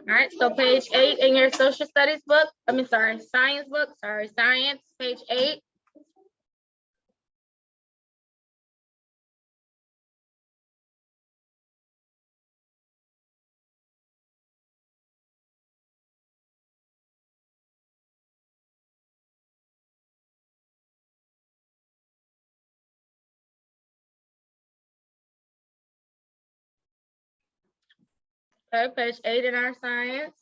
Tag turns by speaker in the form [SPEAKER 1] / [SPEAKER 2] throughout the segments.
[SPEAKER 1] All right, so page 8 in your social studies book, science book, science, page 8. Okay, page 8 in our science.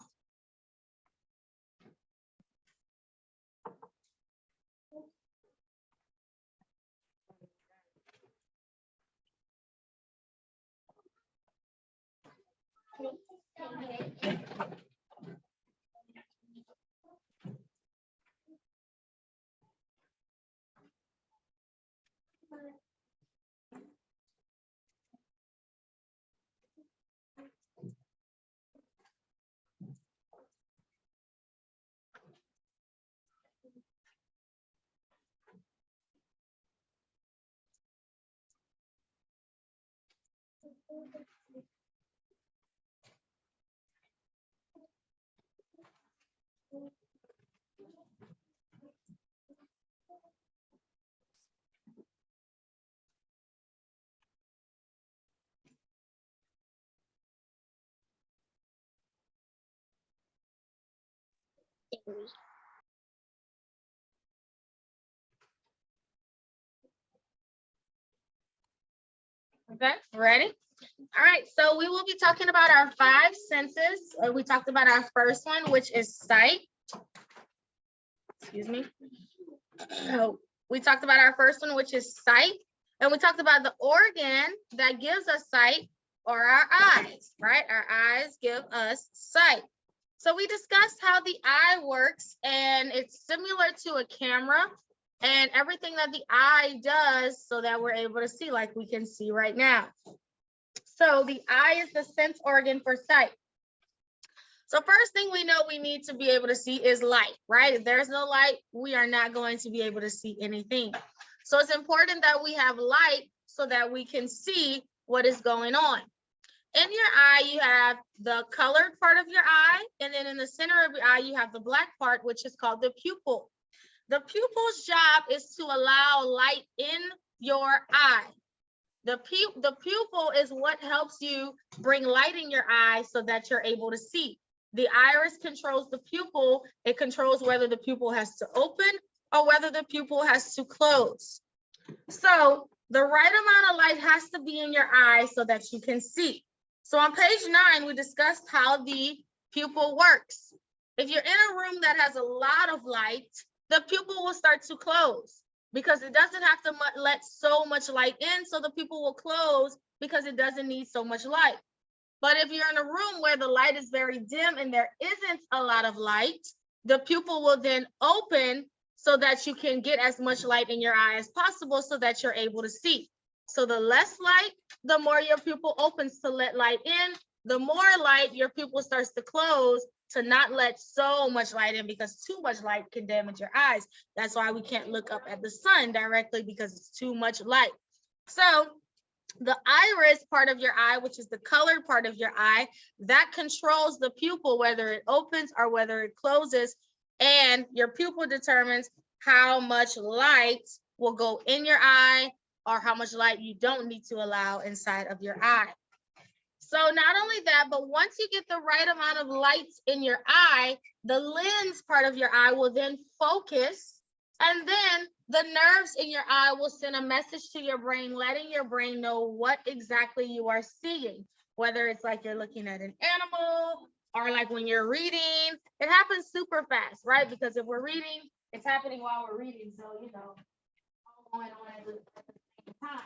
[SPEAKER 1] Okay, ready? All right, so we will be talking about our 5 senses. We talked about our first one, which is sight. Excuse me. We talked about our first one, which is sight. And we talked about the organ that gives us sight, or our eyes, right? Our eyes give us sight. So we discussed how the eye works, and it's similar to a camera and everything that the eye does so that we're able to see, like we can see right now. So the eye is the sense organ for sight. So first thing we know we need to be able to see is light, right? If there's no light, we are not going to be able to see anything. So it's important that we have light so that we can see what is going on. In your eye, you have the colored part of your eye, and then in the center of your eye, you have the black part, which is called the pupil. The pupil's job is to allow light in your eye. The pupil is what helps you bring light in your eye so that you're able to see. The iris controls the pupil. It controls whether the pupil has to open or whether the pupil has to close. So the right amount of light has to be in your eye so that you can see. So on page 9, we discussed how the pupil works. If you're in a room that has a lot of light, the pupil will start to close because it doesn't have to let so much light in, so the pupil will close because it doesn't need so much light. But if you're in a room where the light is very dim and there isn't a lot of light, the pupil will then open so that you can get as much light in your eye as possible so that you're able to see. So the less light, the more your pupil opens to let light in. The more light, your pupil starts to close to not let so much light in, because too much light can damage your eyes. That's why we can't look up at the sun directly, because it's too much light. So the iris part of your eye, which is the colored part of your eye, that controls the pupil, whether it opens or whether it closes. And your pupil determines how much light will go in your eye or how much light you don't need to allow inside of your eye. So not only that, but once you get the right amount of light in your eye, the lens part of your eye will then focus, and then the nerves in your eye will send a message to your brain, letting your brain know what exactly you are seeing, whether it's like you're looking at an animal or like when you're reading. It happens super fast, right? Because if we're reading, it's happening while we're reading. So, you know, all going on at the same time.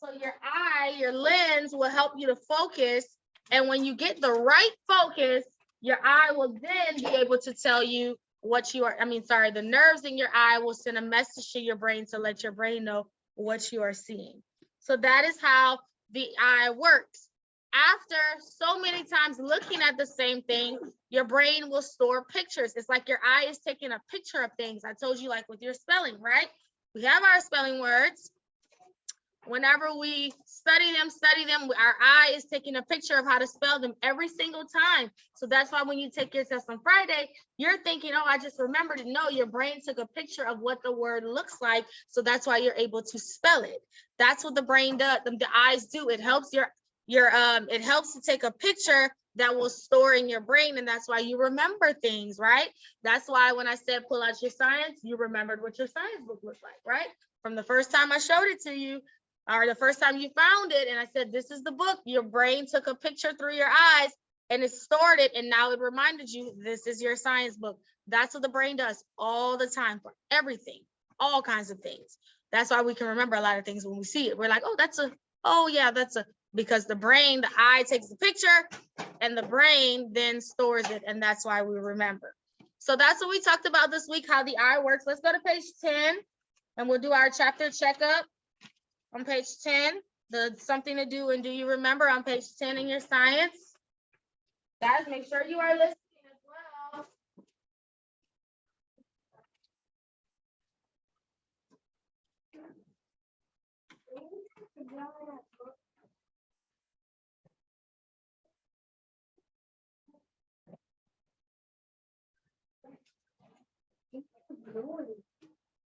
[SPEAKER 1] So your eye, your lens will help you to focus. And when you get the right focus, your eye will then be able to tell you what you are, the nerves in your eye will send a message to your brain to let your brain know what you are seeing. So that is how the eye works. After so many times looking at the same thing, your brain will store pictures. It's like your eye is taking a picture of things. I told you, like with your spelling, right? We have our spelling words. Whenever we study them, our eye is taking a picture of how to spell them every single time. So that's why when you take your test on Friday, you're thinking, oh, I just remembered it. No, your brain took a picture of what the word looks like. So that's why you're able to spell it. That's what the brain does, the eyes do. It helps it helps to take a picture that will store in your brain, and that's why you remember things, right? That's why when I said pull out your science, you remembered what your science book looked like, right? From the first time I showed it to you, or the first time you found it and I said, this is the book, your brain took a picture through your eyes and it stored it, and now it reminded you, this is your science book. That's what the brain does all the time for everything, all kinds of things. That's why we can remember a lot of things when we see it. We're like, oh yeah, because the brain, the eye takes the picture and the brain then stores it, and that's why we remember. So that's what we talked about this week, how the eye works. Let's go to page 10 and we'll do our chapter checkup. On page 10, the something to do and do you remember on page 10 in your science. Guys, make sure you are listening as well.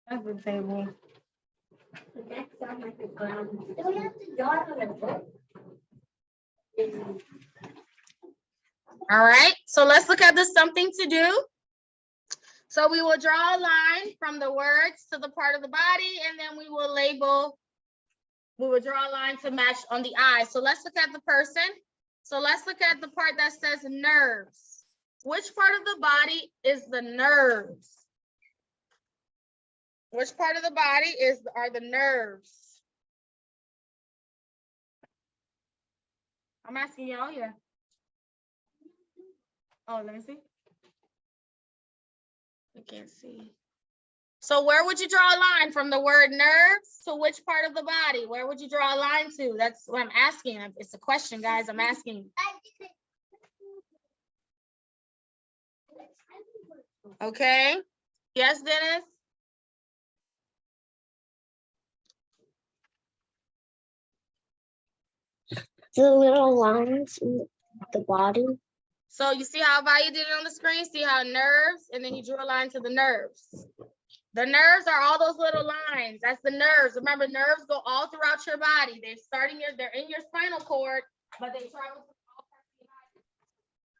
[SPEAKER 1] That's the table. All right, so let's look at the something to do. So we will draw a line from the words to the part of the body, and then we will draw a line to match on the eye. So let's look at the person. So let's look at the part that says nerves. Which part of the body is the nerves? Which part of the body are the nerves? I'm asking y'all, yeah. Oh, let me see. I can't see. So where would you draw a line from the word nerves to which part of the body? Where would you draw a line to? That's what I'm asking. It's a question, guys. I'm asking. Okay. Yes, Dennis?
[SPEAKER 2] The little lines in the body.
[SPEAKER 1] So you see how Vaya did it on the screen? See how nerves, and then he drew a line to the nerves. The nerves are all those little lines. That's the nerves. Remember, nerves go all throughout your body. They're in your spinal cord, but they travel to all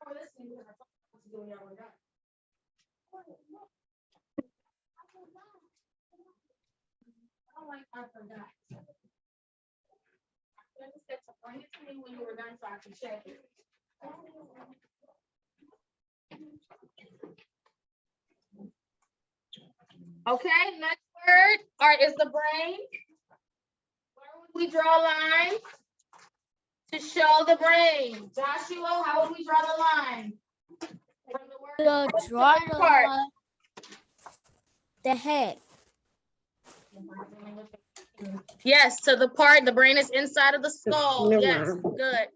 [SPEAKER 1] parts of your body. I forgot. Bring it to me when you were done so I can check it. Okay, next word, all right, is the brain. Where would we draw lines to show the brain? Joshua, how would we draw the line? From the word
[SPEAKER 2] the head.
[SPEAKER 1] Yes, to the part, the brain is inside of the skull. Yes, good.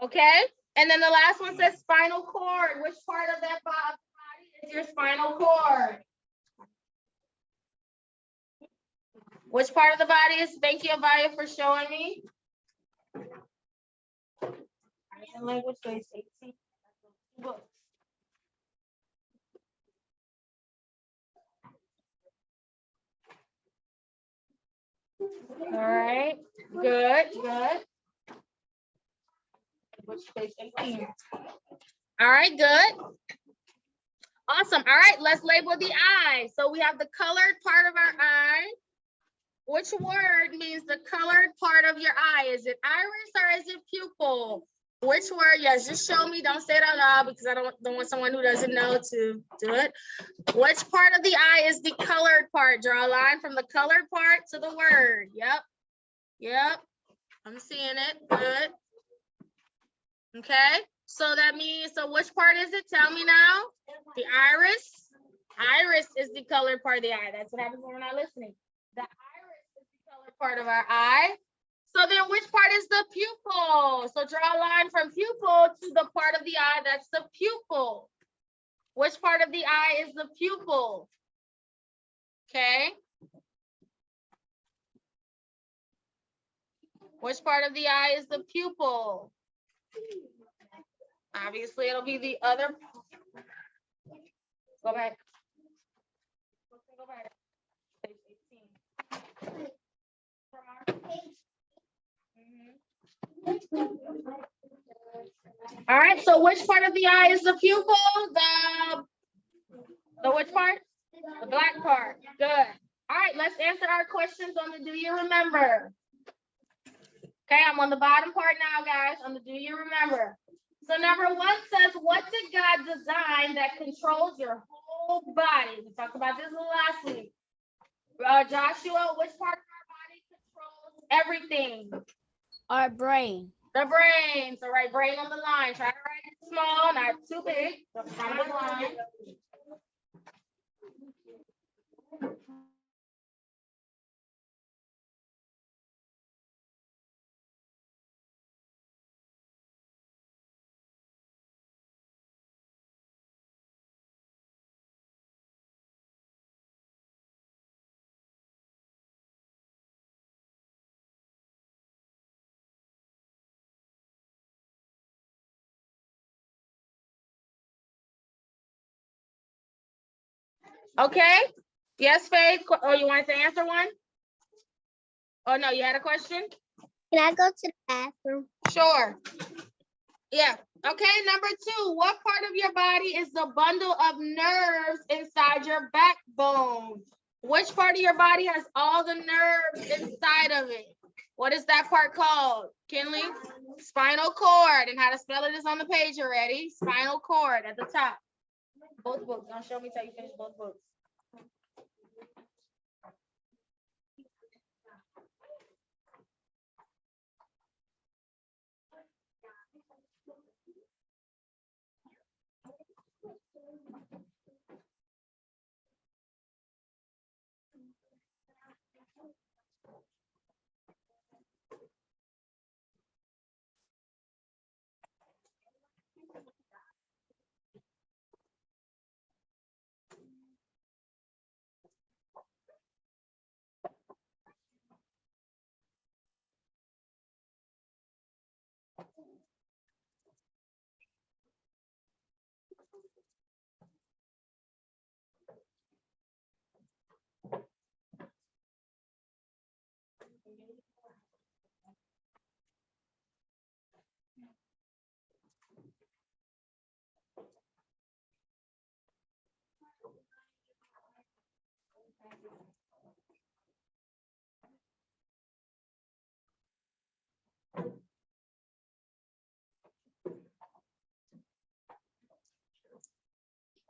[SPEAKER 1] Okay, and then the last one says spinal cord. Which part of that body is your spinal cord? Which part of the body is? Thank you, Avaya, for showing me. Language base 18 books. All right, good. All right, good. Awesome. All right, let's label the eye. So we have the colored part of our eye. Which word means the colored part of your eye? Is it iris or is it pupil? Which word? Yes, just show me. Don't say it out loud because I don't want someone who doesn't know to do it. Which part of the eye is the colored part? Draw a line from the colored part to the word. Yep. I'm seeing it. Good. Okay. So that means, so which part is it? Tell me now. The iris. Iris is the colored part of the eye. That's what happens when we're not listening. The iris is the colored part of our eye. So then which part is the pupil? So draw a line from pupil to the part of the eye that's the pupil. Which part of the eye is the pupil? Okay. Which part of the eye is the pupil? Obviously, it'll be the other. Go back. Go back. Page 18. All right, so which part of the eye is the pupil? The which part? The black part. Good. All right, let's answer our questions on the do you remember? Okay, I'm on the bottom part now, guys, on the do you remember? So number 1 says, what did God design that controls your whole body? We talked about this last week. Joshua, which part of our body controls everything?
[SPEAKER 3] Our brain.
[SPEAKER 1] The brain. So write brain on the line. Try to write it small, not too big. So on the line. Okay. Yes, Faith. Oh, you wanted to answer one? Oh, no, you had a question?
[SPEAKER 2] Can I go to the bathroom?
[SPEAKER 1] Sure. Yeah. Okay, number 2, what part of your body is the bundle of nerves inside your backbone? Which part of your body has all the nerves inside of it? What is that part called, Kinley? Spinal cord. And how to spell it is on the page already. Spinal cord at the top. Both books. Don't show me till you finish both books.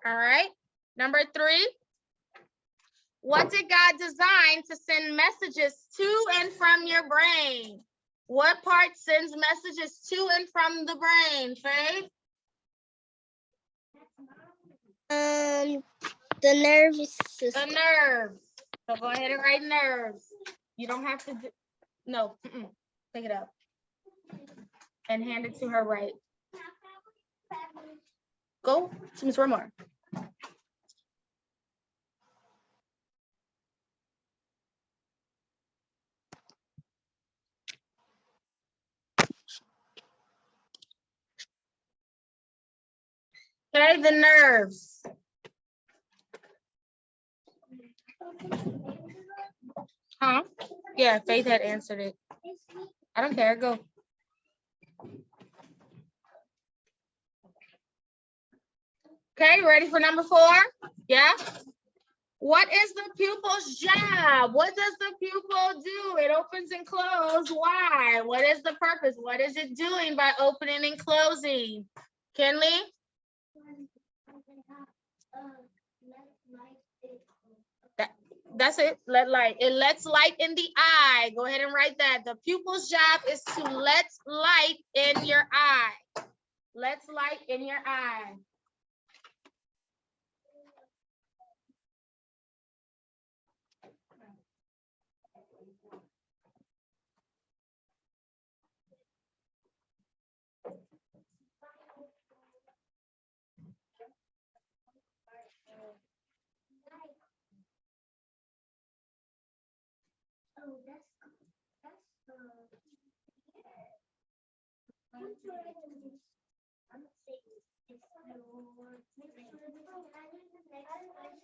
[SPEAKER 1] All right. Number 3. What did God design to send messages to and from your brain? What part sends messages to and from the brain, Faith?
[SPEAKER 2] The nervous
[SPEAKER 1] The
[SPEAKER 2] system.
[SPEAKER 1] nerves. So go ahead and write nerves. You don't have to do, no, pick it up and hand it to her right. Go to Ms. Romar. Okay, the nerves. Huh? Yeah, Faith had answered it. I don't care, go. Okay, ready for number 4? Yeah? What is the pupil's job? What does the pupil do? It opens and closes. Why? What is the purpose? What is it doing by opening and closing? Kinley? That's it. Let light. It lets light in the eye. Go ahead and write that. The pupil's job is to let light in your eye. Let's light in your eye.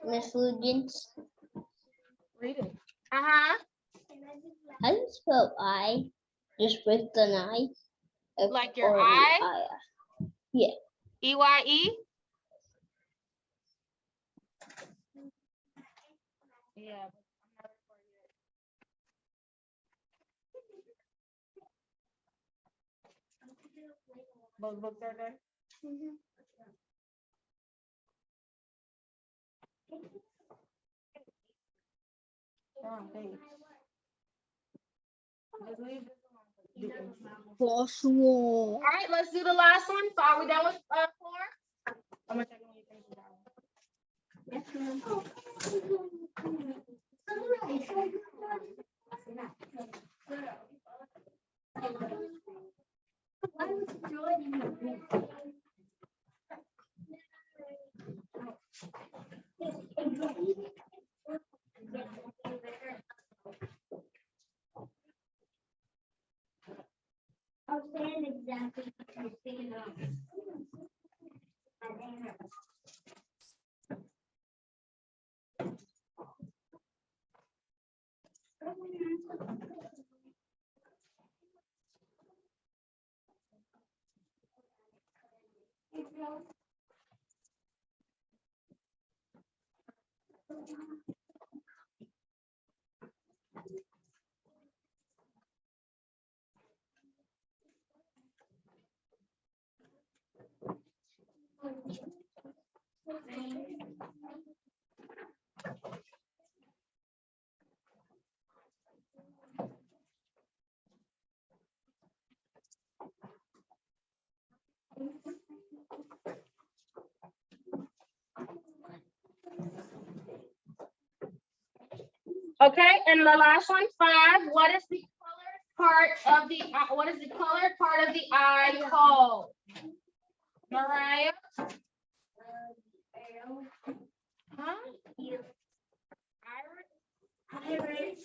[SPEAKER 2] Miss Lugans,
[SPEAKER 1] Read it. Uh-huh.
[SPEAKER 2] how do you spell I? Just with an I?
[SPEAKER 1] Like your
[SPEAKER 2] Or
[SPEAKER 1] eye?
[SPEAKER 2] Yeah.
[SPEAKER 1] EYE? Yeah. Those books are there? Wrong page. Just leave this alone. All right, let's do the last one. So are we done with 4? I'm gonna check when you finish that one. Okay, and the last one, 5. What is the colored part of the eye called? Mariah? Huh?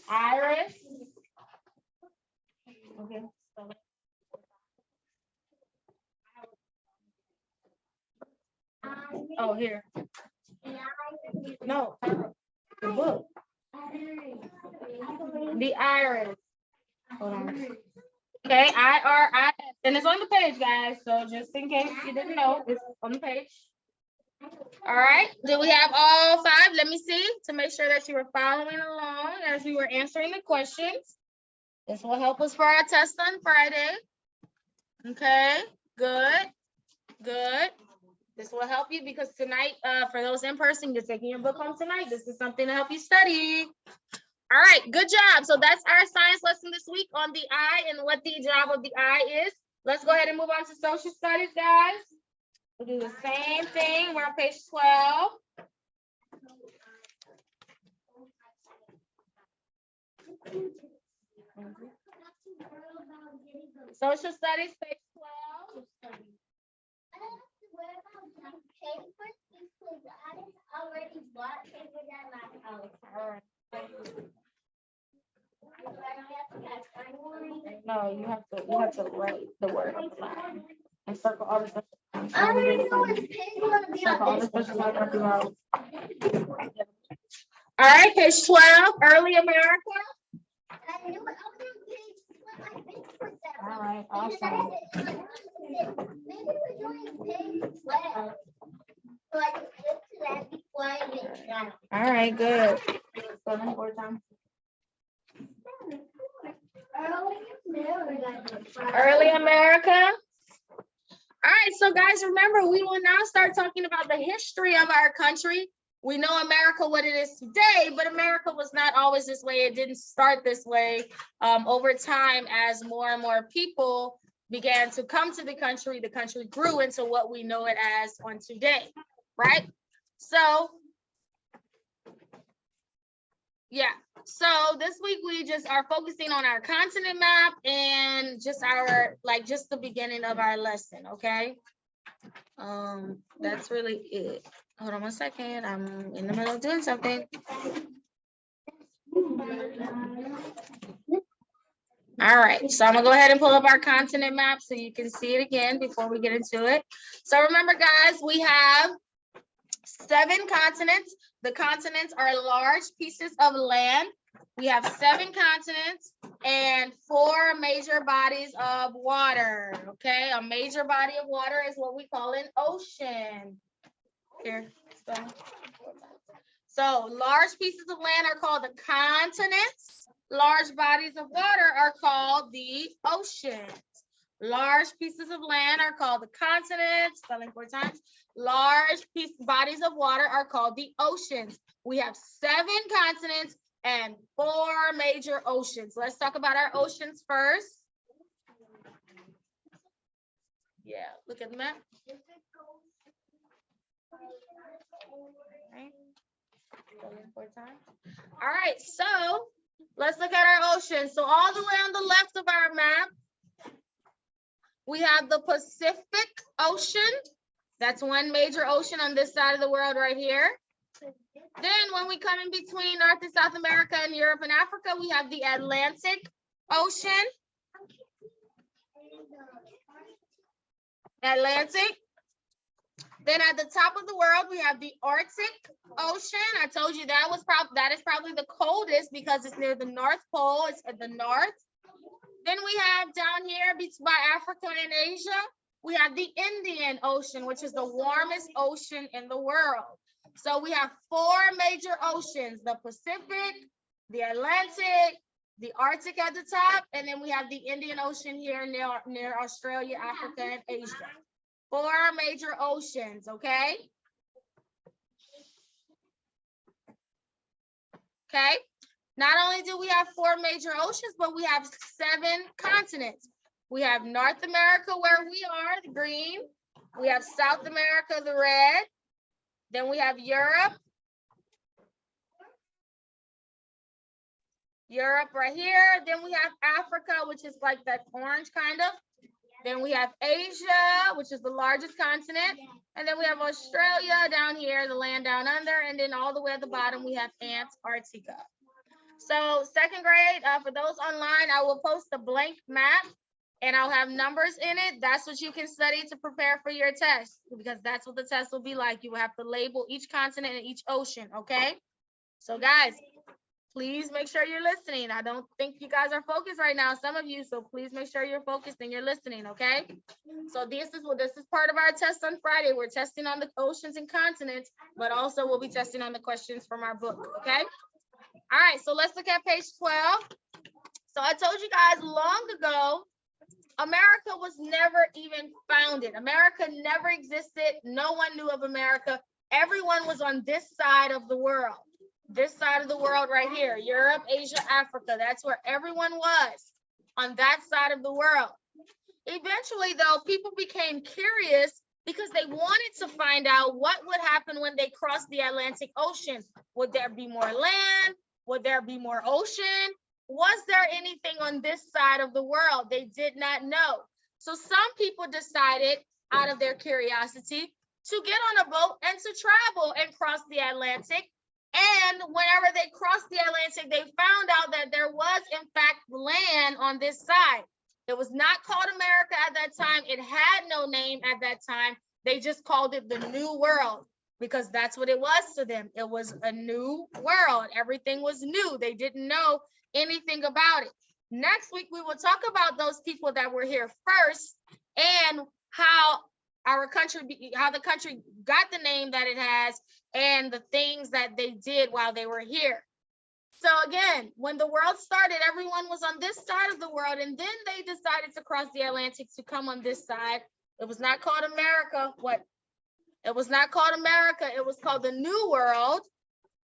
[SPEAKER 1] Iris? Okay. Oh, here. No, the book. The iris. Hold on. Okay, IRIS. And it's on the page, guys. So just in case you didn't know, it's on the page. All right. Do we have all 5? Let me see to make sure that you were following along as we were answering the questions. This will help us for our test on Friday. Okay, good, good. This will help you because tonight, for those in person, you're taking your book home tonight. This is something to help you study. All right, good job. So that's our science lesson this week on the eye and what the job of the eye is. Let's go ahead and move on to social studies, guys. We'll do the same thing. We're on page 12. Social studies, page 12. No, you have to write the word on the line and circle all the stuff. All right, page 12, early America. All right, awesome. All right, good. Early America. All right, so guys, remember, we will now start talking about the history of our country. We know America what it is today, but America was not always this way. It didn't start this way. Over time, as more and more people began to come to the country grew into what we know it as on today, right? So, yeah. So this week we just are focusing on our continent map and just just the beginning of our lesson, okay? That's really it. Hold on one second. I'm in the middle of doing something. All right, so I'm gonna go ahead and pull up our continent map so you can see it again before we get into it. So remember, guys, we have 7 continents. The continents are large pieces of land. We have 7 continents and 4 major bodies of water. Okay, a major body of water is what we call an ocean. Here, so large pieces of land are called the continents. Large bodies of water are called the oceans. Large pieces of land are called the continents. Spelling 4 times. Large bodies of water are called the oceans. We have 7 continents and 4 major oceans. Let's talk about our oceans first. Yeah, look at the map. Okay. Spelling 4 times. All right, so let's look at our oceans. So all the way on the left of our map, we have the Pacific Ocean. That's one major ocean on this side of the world right here. Then when we come in between North and South America and Europe and Africa, we have the Atlantic Ocean. Atlantic. Then at the top of the world, we have the Arctic Ocean. I told you that is probably the coldest because it's near the North Pole. It's at the north. Then we have down here by Africa and Asia, we have the Indian Ocean, which is the warmest ocean in the world. So we have 4 major oceans: the Pacific, the Atlantic, the Arctic at the top, and then we have the Indian Ocean here near Australia, Africa, and Asia. 4 major oceans, okay? Okay. Not only do we have 4 major oceans, but we have 7 continents. We have North America, where we are, the green. We have South America, the red. Then we have Europe. Europe right here. Then we have Africa, which is like that orange kind of. Then we have Asia, which is the largest continent. And then we have Australia down here, the land down under. And then all the way at the bottom, we have Antarctica. So 2nd grade, for those online, I will post a blank map and I'll have numbers in it. That's what you can study to prepare for your test, because that's what the test will be like. You will have to label each continent and each ocean, okay? So guys, please make sure you're listening. I don't think you guys are focused right now, some of you, so please make sure you're focused and you're listening, okay? So this is part of our test on Friday. We're testing on the oceans and continents, but also we'll be testing on the questions from our book, okay? All right, so let's look at page 12. So I told you guys long ago, America was never even founded. America never existed. No one knew of America. Everyone was on this side of the world. This side of the world right here, Europe, Asia, Africa. That's where everyone was, on that side of the world. Eventually, though, people became curious because they wanted to find out what would happen when they crossed the Atlantic Ocean. Would there be more land? Would there be more ocean? Was there anything on this side of the world? They did not know. So some people decided, out of their curiosity, to get on a boat and to travel and cross the Atlantic. And whenever they crossed the Atlantic, they found out that there was, in fact, land on this side. It was not called America at that time. It had no name at that time. They just called it the New World, because that's what it was to them. It was a new world. Everything was new. They didn't know anything about it. Next week, we will talk about those people that were here first and how the country got the name that it has and the things that they did while they were here. So again, when the world started, everyone was on this side of the world, and then they decided to cross the Atlantic to come on this side. It was not called America. It was not called America. It was called the New World.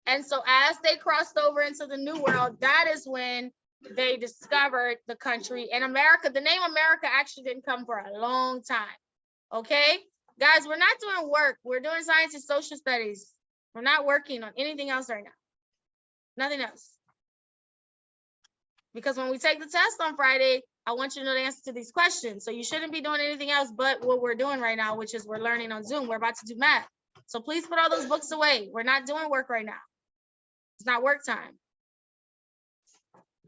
[SPEAKER 1] And so as they crossed over into the New World, that is when they discovered the country. And America, the name America actually didn't come for a long time. Okay? Guys, we're not doing work. We're doing science and social studies. We're not working on anything else right now. Nothing else. Because when we take the test on Friday, I want you to know the answer to these questions. So you shouldn't be doing anything else but what we're doing right now, which is we're learning on Zoom. We're about to do math. So please put all those books away. We're not doing work right now. It's not work time.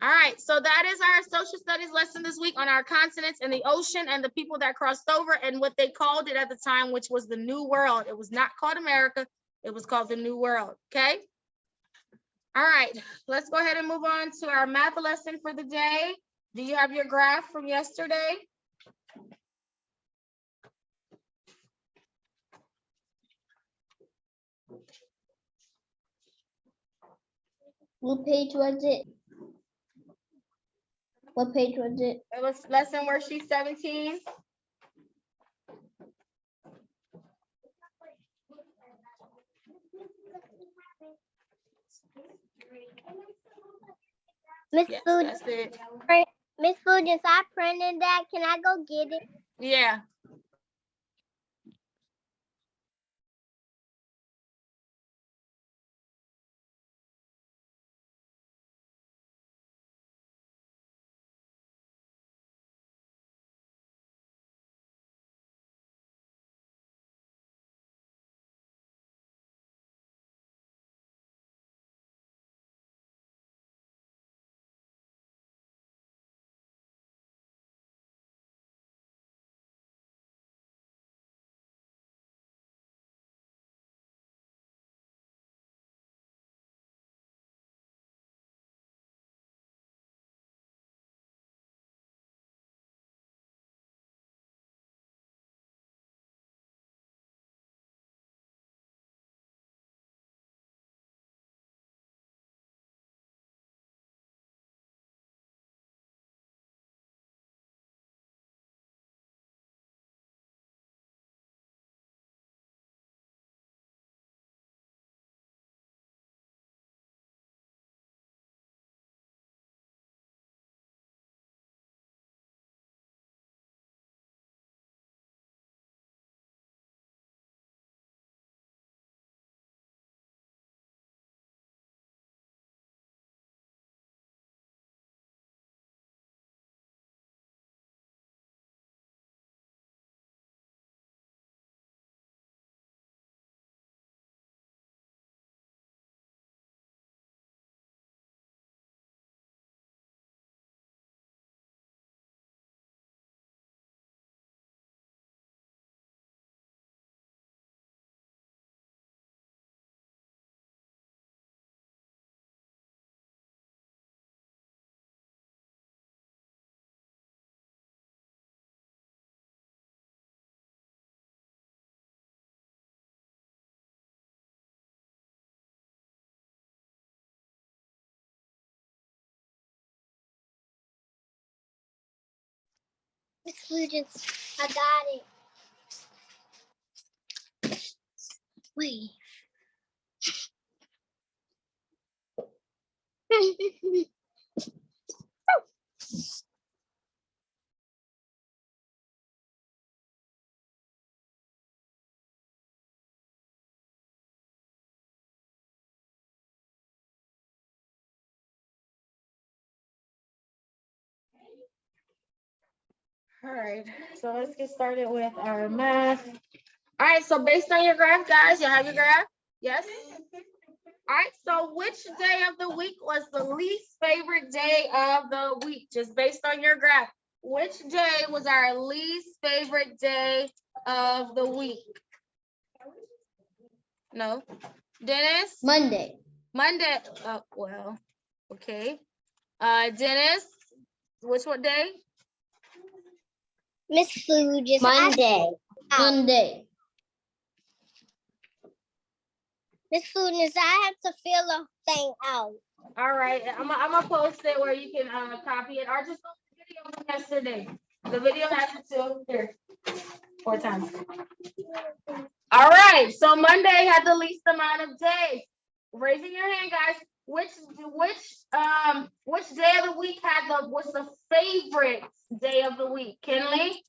[SPEAKER 1] All right, so that is our social studies lesson this week on our continents and the ocean and the people that crossed over and what they called it at the time, which was the New World. It was not called America. It was called the New World, okay? All right, let's go ahead and move on to our math lesson for the day. Do you have your graph from yesterday?
[SPEAKER 2] What page was it? What page was it?
[SPEAKER 1] It was lesson worksheet 17.
[SPEAKER 4] Miss
[SPEAKER 1] Yes,
[SPEAKER 4] Food,
[SPEAKER 1] that's it.
[SPEAKER 4] Miss Food, since I printed that, can I go get it?
[SPEAKER 1] Yeah.
[SPEAKER 4] Miss Food, I got it. Wait.
[SPEAKER 1] All right, so let's get started with our math. All right, so based on your graph, guys, you have your graph? Yes? All right, so which day of the week was the least favorite day of the week? Just based on your graph, which day was our least favorite day of the week? No? Dennis?
[SPEAKER 2] Monday.
[SPEAKER 1] Monday. Oh, well, okay. Dennis, which what day?
[SPEAKER 4] Miss Food,
[SPEAKER 2] Monday. Monday.
[SPEAKER 4] Miss Food, I have to fill a thing out.
[SPEAKER 1] All right, I'm gonna post it where you can copy it or just go to the video from yesterday. The video has it too. Here, 4 times. All right, so Monday had the least amount of days. Raising your hand, guys. Which day of the week was the favorite day of the week? Kinley?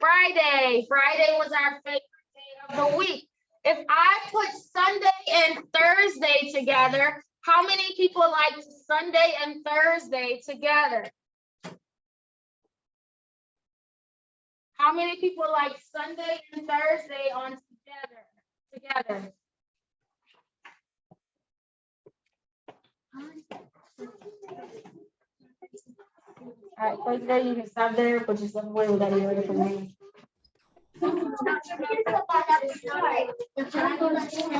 [SPEAKER 1] Friday. Friday was our favorite day of the week. If I put Sunday and Thursday together, how many people like Sunday and Thursday together? How many people like Sunday and Thursday on together? All right, first grade, you can stop there, but just away with that word for me.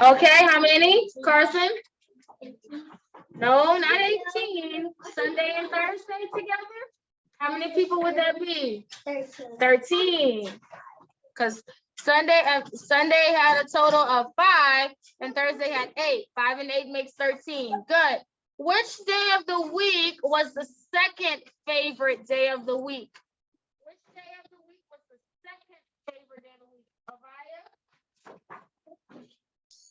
[SPEAKER 1] Okay, how many, Carson? No, not 18. Sunday and Thursday together? How many people would that be? 13. Because Sunday had a total of 5 and Thursday had 8. 5 and 8 makes 13. Good. Which day of the week was the second favorite day of the week? Which day of the week was the second favorite day of the week? Avaya?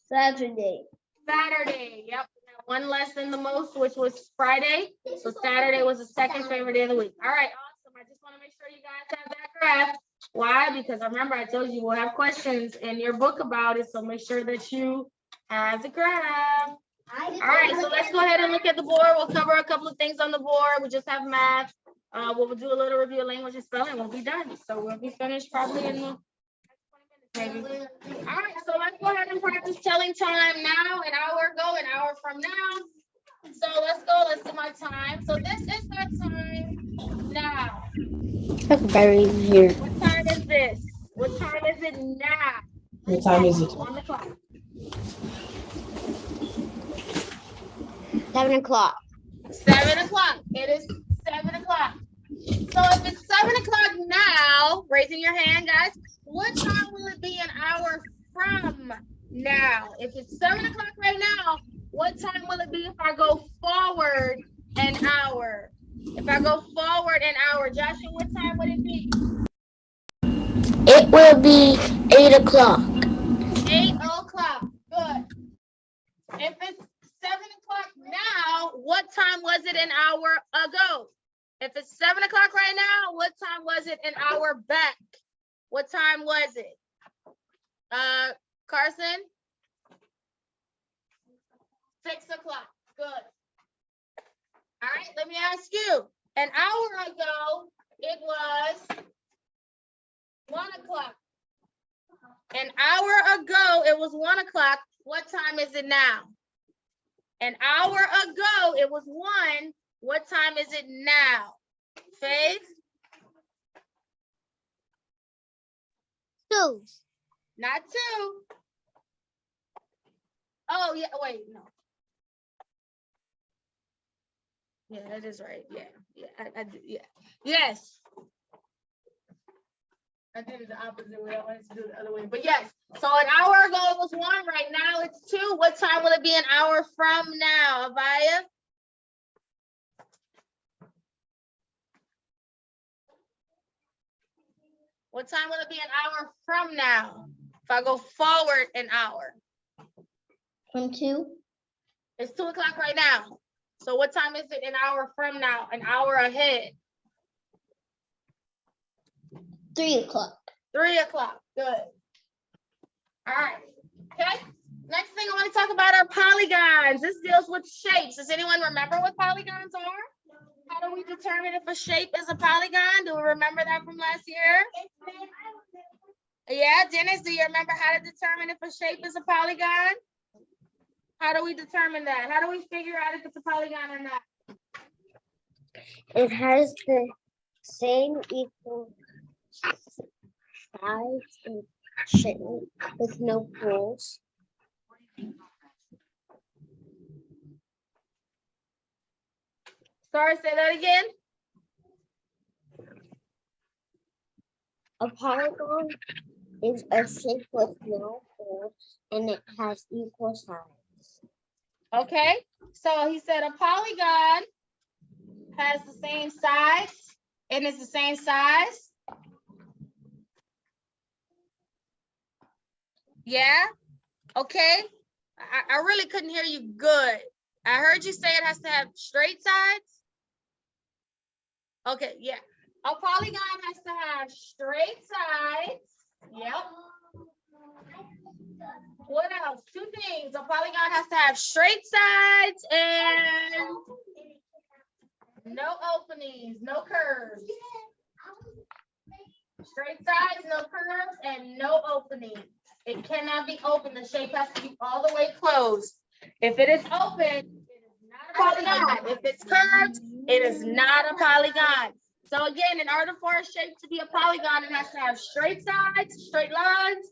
[SPEAKER 2] Saturday.
[SPEAKER 1] Saturday. Yep. One less than the most, which was Friday. So Saturday was the second favorite day of the week. All right, awesome. I just want to make sure you guys have that graph. Why? Because remember, I told you we'll have questions in your book about it. So make sure that you have the graph. All right, so let's go ahead and look at the board. We'll cover a couple of things on the board. We just have math. We'll do a little review of language and spelling. We'll be done. So we'll be finished probably in the maybe. All right, so let's go ahead and practice telling time now, an hour ago, an hour from now. So let's go, let's do my time. So this is our time now.
[SPEAKER 2] That's very weird.
[SPEAKER 1] What time is this? What time is it now?
[SPEAKER 5] What time is it?
[SPEAKER 1] On the clock.
[SPEAKER 2] 7 o'clock.
[SPEAKER 1] 7 o'clock. It is 7 o'clock. So if it's 7 o'clock now, raising your hand, guys, what time will it be an hour from now? If it's 7 o'clock right now, what time will it be if I go forward an hour? If I go forward an hour, Joshua, what time would it be?
[SPEAKER 2] It will be 8 o'clock.
[SPEAKER 1] 8 o'clock. Good. If it's 7 o'clock now, what time was it an hour ago? If it's 7 o'clock right now, what time was it an hour back? What time was it? Carson? 6 o'clock. Good. All right, let me ask you. An hour ago, it was 1 o'clock. An hour ago, it was 1 o'clock. What time is it now? An hour ago, it was 1. What time is it now? Faith?
[SPEAKER 4] 2.
[SPEAKER 1] Not 2. Oh, yeah, wait, no. Yeah, that is right. Yeah, yeah. Yes. I did it the opposite way. I wanted to do it the other way, but yes. So an hour ago it was 1. Right now it's 2. What time will it be an hour from now, Avaya? What time will it be an hour from now? If I go forward an hour.
[SPEAKER 2] From 2?
[SPEAKER 1] It's 2 o'clock right now. So what time is it an hour from now? An hour ahead?
[SPEAKER 2] 3 o'clock.
[SPEAKER 1] 3 o'clock. Good. All right. Okay. Next thing I want to talk about are polygons. This deals with shapes. Does anyone remember what polygons are? How do we determine if a shape is a polygon? Do we remember that from last year? Yeah, Dennis, do you remember how to determine if a shape is a polygon? How do we determine that? How do we figure out if it's a polygon or not?
[SPEAKER 2] It has the same equal size and shape with no holes.
[SPEAKER 1] Sorry, say that again.
[SPEAKER 2] A polygon is a shape with no holes and it has equal size.
[SPEAKER 1] Okay, so he said a polygon has the same size and it's the same size. Yeah, okay. I really couldn't hear you good. I heard you say it has to have straight sides. Okay, yeah. A polygon has to have straight sides. Yep. What else? 2 things. A polygon has to have straight sides and no openings, no curves. Straight sides, no curves, and no openings. It cannot be open. The shape has to be all the way closed. If it is open, it is not a polygon. If it's curved, it is not a polygon. So again, in order for a shape to be a polygon, it has to have straight sides, straight lines,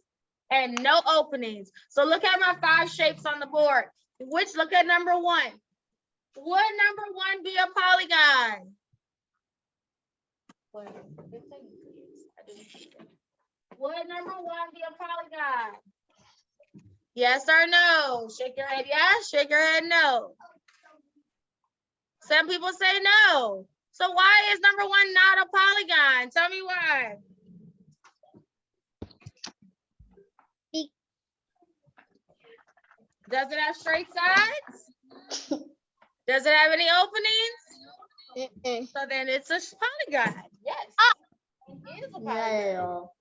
[SPEAKER 1] and no openings. So look at my 5 shapes on the board. Look at number 1. Would number 1 be a polygon? Would number 1 be a polygon? Yes or no? Shake your head yes, shake your head no. Some people say no. So why is number 1 not a polygon? Tell me why. Does it have straight sides? Does it have any openings? So then it's a polygon. Yes. It is a polygon.
[SPEAKER 2] No.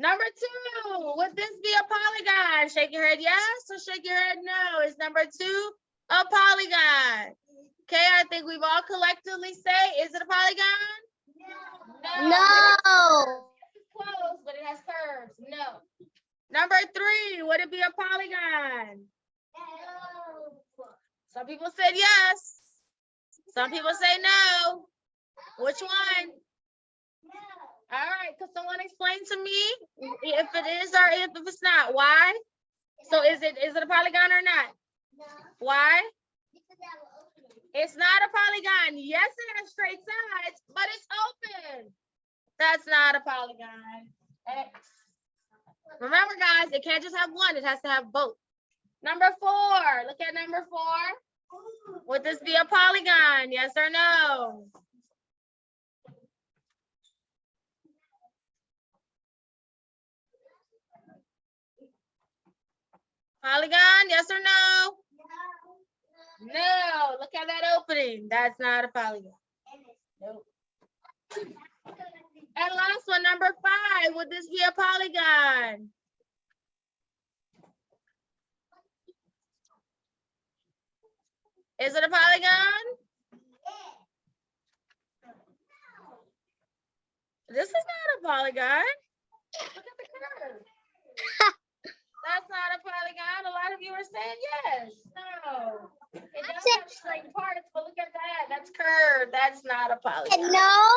[SPEAKER 1] Number 2, would this be a polygon? Shake your head yes or shake your head no. Is number 2 a polygon? Okay, I think we've all collectively say, is it a polygon?
[SPEAKER 2] No.
[SPEAKER 1] It's close, but it has curves. No. Number 3, would it be a polygon? No. Some people said yes. Some people say no. Which one? All right, could someone explain to me if it is or if it's not? Why? So is it a polygon or not?
[SPEAKER 2] No.
[SPEAKER 1] Why? It's not a polygon. Yes, it has straight sides, but it's open. That's not a polygon. X. Remember, guys, it can't just have one. It has to have both. Number 4. Look at number 4. Would this be a polygon? Yes or no? Polygon, yes or no? No. Look at that opening. That's not a polygon. Nope. And last one, number 5. Would this be a polygon? Is it a polygon? This is not a polygon. Look at the curve. That's not a polygon. A lot of you are saying yes. No. It does have straight parts, but look at that. That's curved. That's not a polygon.
[SPEAKER 2] No.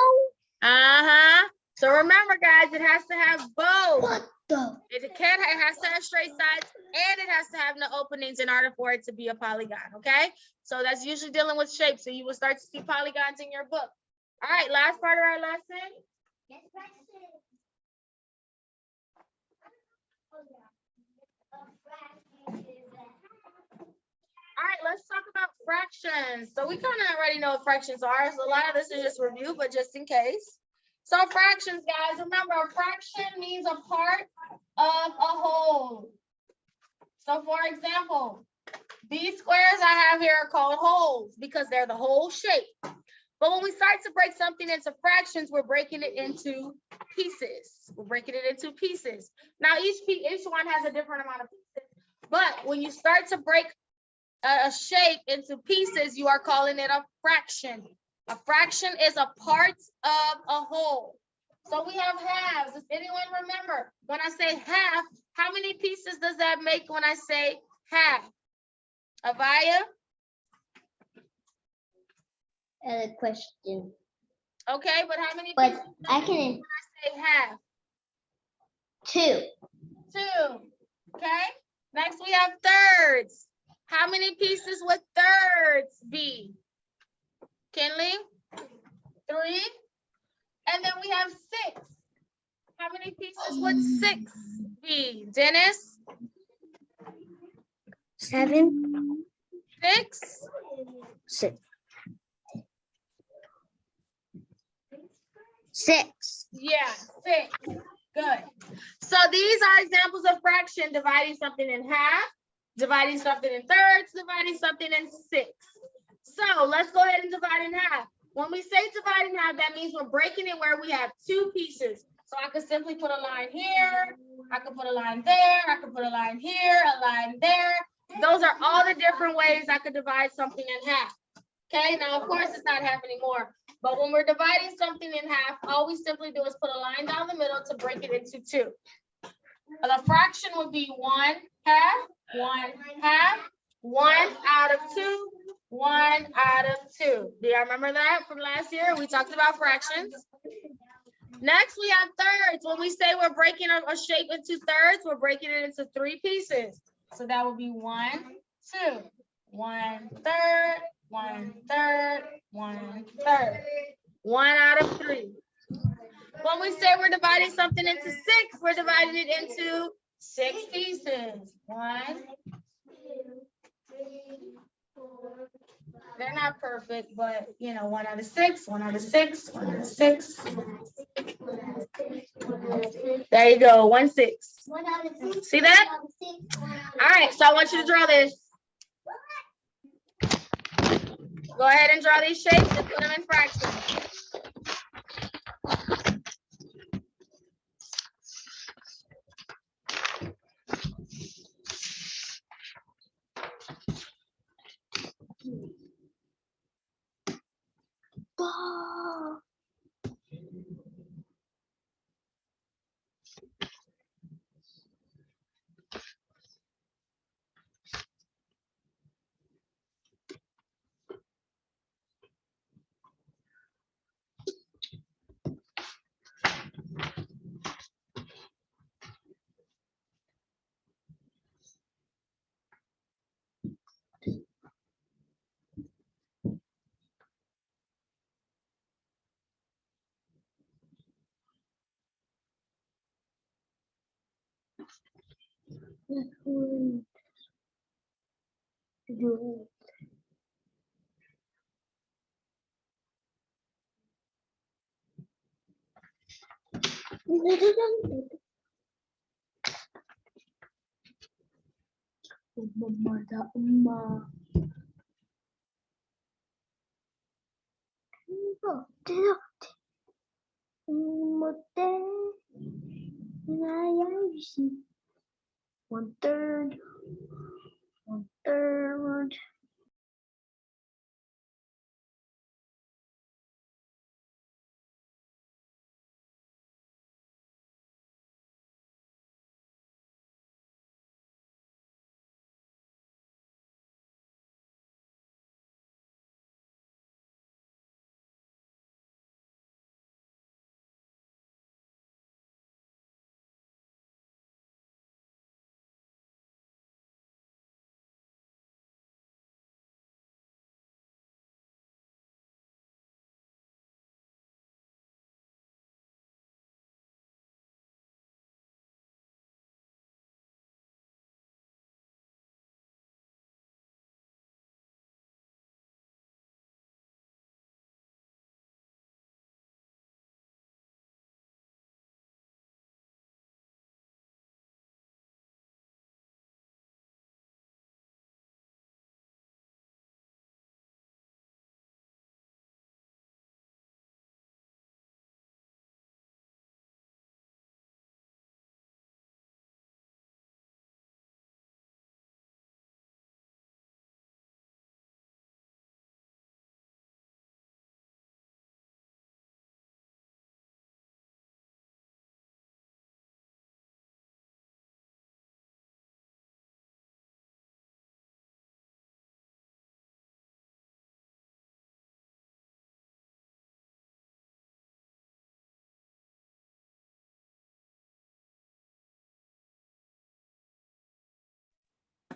[SPEAKER 1] Uh-huh. So remember, guys, it has to have both.
[SPEAKER 2] What the?
[SPEAKER 1] It has to have straight sides and it has to have no openings in order for it to be a polygon, okay? So that's usually dealing with shapes. So you will start to see polygons in your book. All right, last part of our lesson. All right, let's talk about fractions. So we kind of already know what fractions are. So a lot of this is just review, but just in case. So fractions, guys, remember a fraction means a part of a whole. So for example, these squares I have here are called wholes because they're the whole shape. But when we start to break something into fractions, we're breaking it into pieces. We're breaking it into pieces. Now each one has a different amount of pieces. But when you start to break a shape into pieces, you are calling it a fraction. A fraction is a part of a whole. So we have halves. Does anyone remember when I say half, how many pieces does that make when I say half? Avaya?
[SPEAKER 2] Question.
[SPEAKER 1] Okay, but how many
[SPEAKER 2] But
[SPEAKER 1] pieces
[SPEAKER 2] I
[SPEAKER 1] does it
[SPEAKER 2] can
[SPEAKER 1] make when I say half?
[SPEAKER 2] 2.
[SPEAKER 1] 2. Okay. Next we have thirds. How many pieces would thirds be? Kinley? 3. And then we have 6. How many pieces would 6 be? Dennis?
[SPEAKER 2] 7.
[SPEAKER 1] 6.
[SPEAKER 2] 6. 6.
[SPEAKER 1] Yeah, 6. Good. So these are examples of fraction: dividing something in half, dividing something in thirds, dividing something in 6. So let's go ahead and divide in half. When we say divide in half, that means we're breaking it where we have 2 pieces. So I could simply put a line here, I could put a line there, I could put a line here, a line there. Those are all the different ways I could divide something in half. Okay, now of course it's not half anymore, but when we're dividing something in half, all we simply do is put a line down the middle to break it into 2. The fraction would be 1/2, 1/2, 1 out of 2, 1 out of 2. Do y'all remember that from last year? We talked about fractions. Next, we have thirds. When we say we're breaking a shape into thirds, we're breaking it into 3 pieces. So that would be 1, 2. 1 third, 1 third, 1 third. 1 out of 3. When we say we're dividing something into 6, we're dividing it into 6 pieces. 1, 2, 3, 4. They're not perfect, but you know, 1 out of 6, 1 out of 6, 1 out of 6. There you go, 1 6. See that? All right, so I want you to draw this. Go ahead and draw these shapes and put them in fractions.
[SPEAKER 2] One third, 1/3.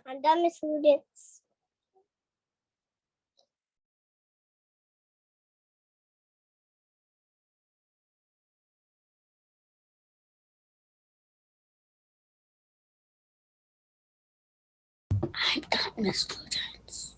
[SPEAKER 2] I'm done, Miss Students. I got Miss Students.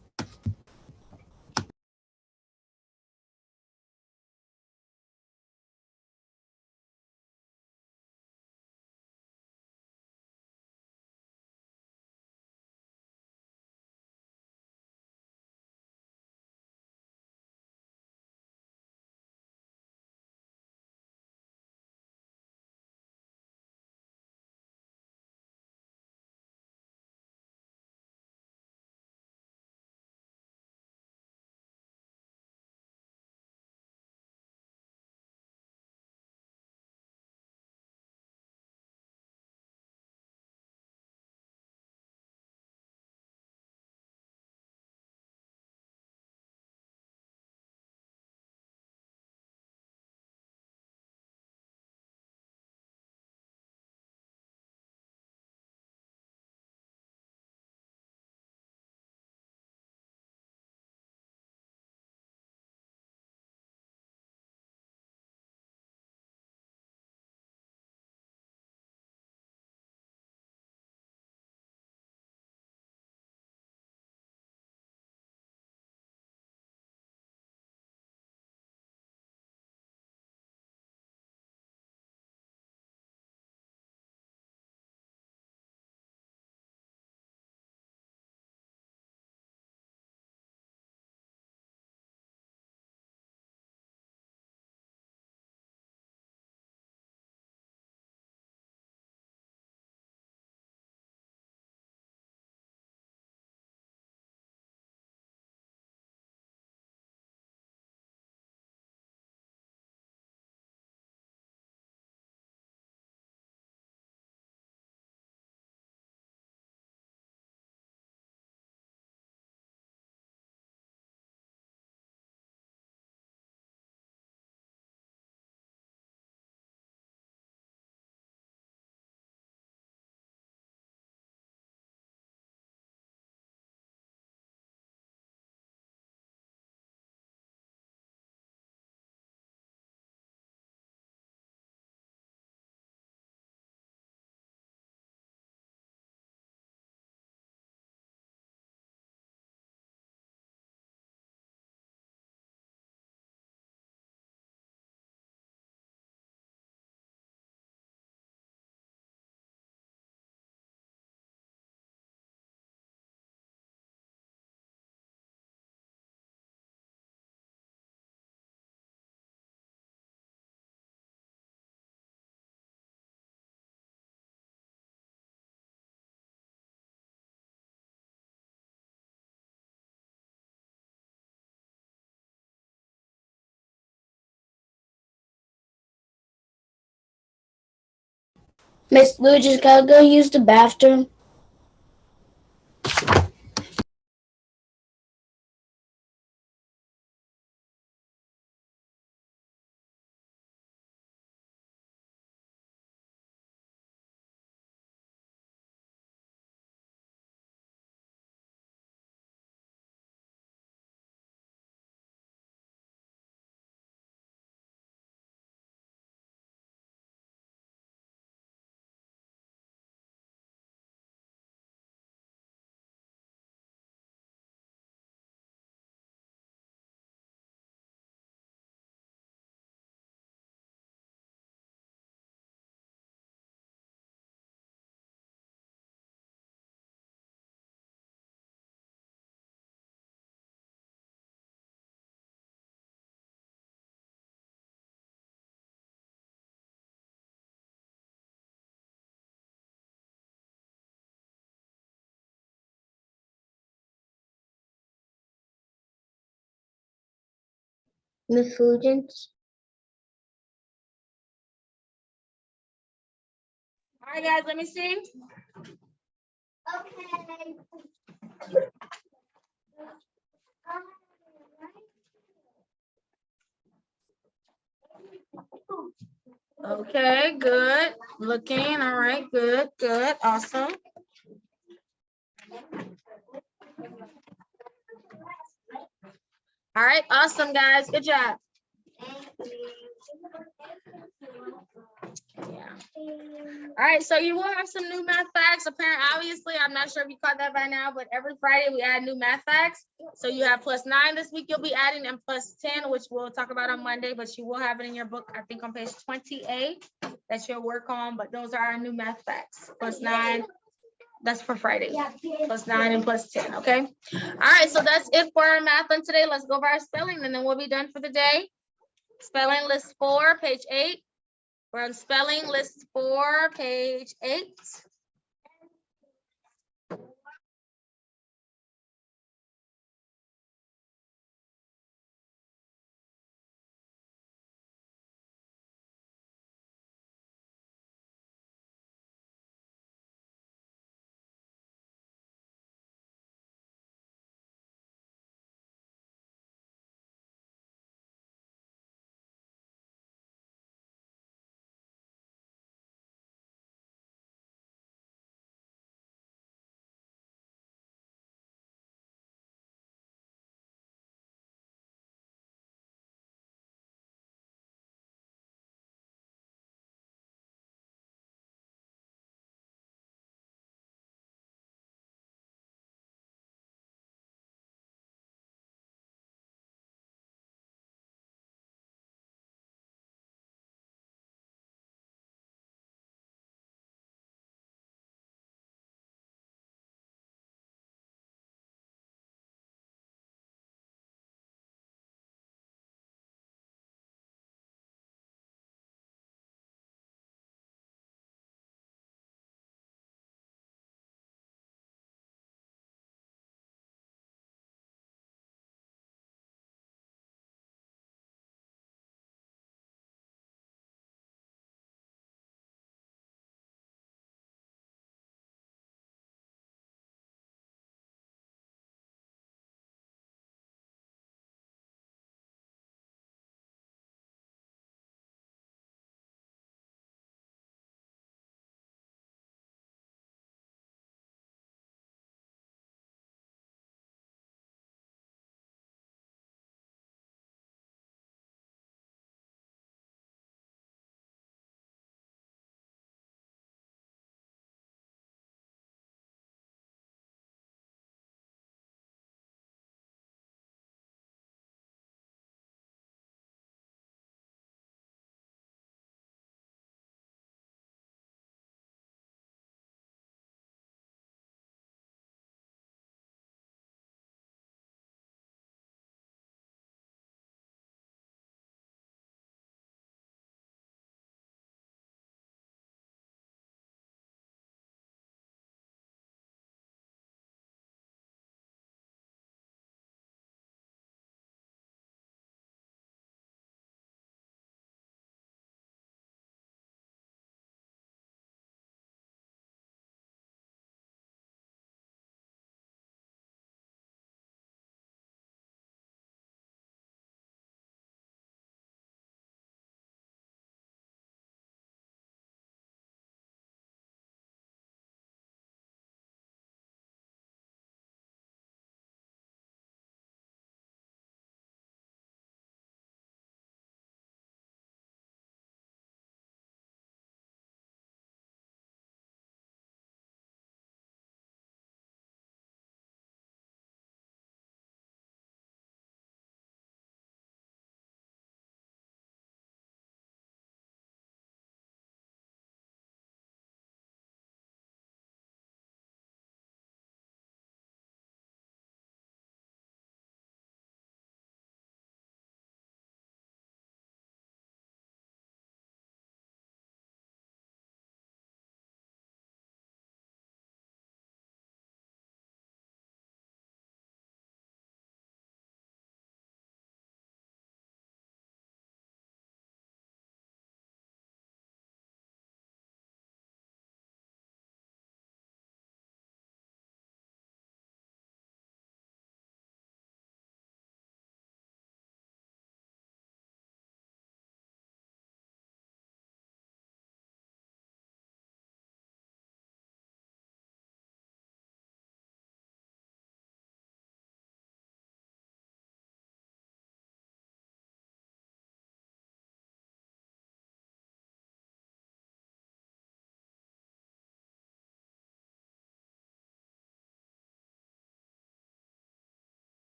[SPEAKER 3] Miss Lou, just gotta go use the bathroom.
[SPEAKER 2] Miss Fulgence?
[SPEAKER 1] All right, guys, let me see. Okay, good. Looking, all right, good, good, awesome. All right, awesome, guys, good job. Yeah. All right, so you will have some new math facts. Apparently, obviously, I'm not sure if you caught that by now, but every Friday we add new math facts. So you have +9 this week you'll be adding, and +10, which we'll talk about on Monday, but you will have it in your book, I think on page 28 that you'll work on, but those are our new math facts. +9, that's for Friday. +9 and +10, okay? All right, so that's it for our math on today. Let's go over our spelling, and then we'll be done for the day. Spelling list 4, page 8. We're on spelling list 4, page 8.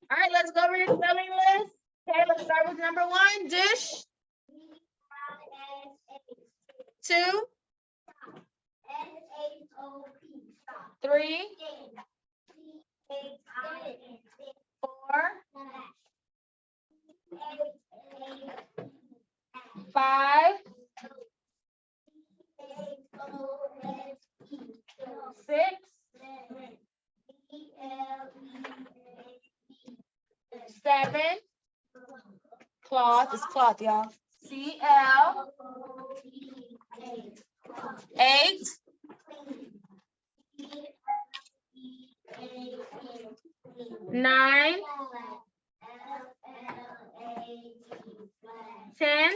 [SPEAKER 1] All right, let's go over your spelling list. Okay, let's start with number 1, dish. 2, 3, 4, 5, 6, 7, cloth is cloth, y'all. CL, 8, 9, 10,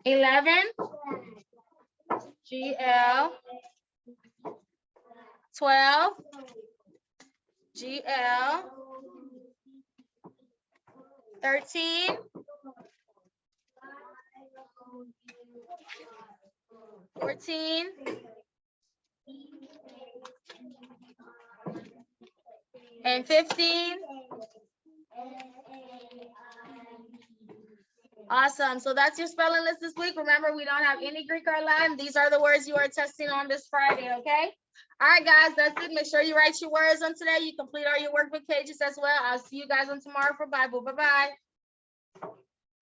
[SPEAKER 1] 11, GL, 12, GL, 13, 14, 15. Awesome. So that's your spelling list this week. Remember, we don't have any Greek or Latin. These are the words you are testing on this Friday, okay? All right, guys, that's it. Make sure you write your words on today. You complete all your workbook pages as well. I'll see you guys on tomorrow for Bible. Bye-bye.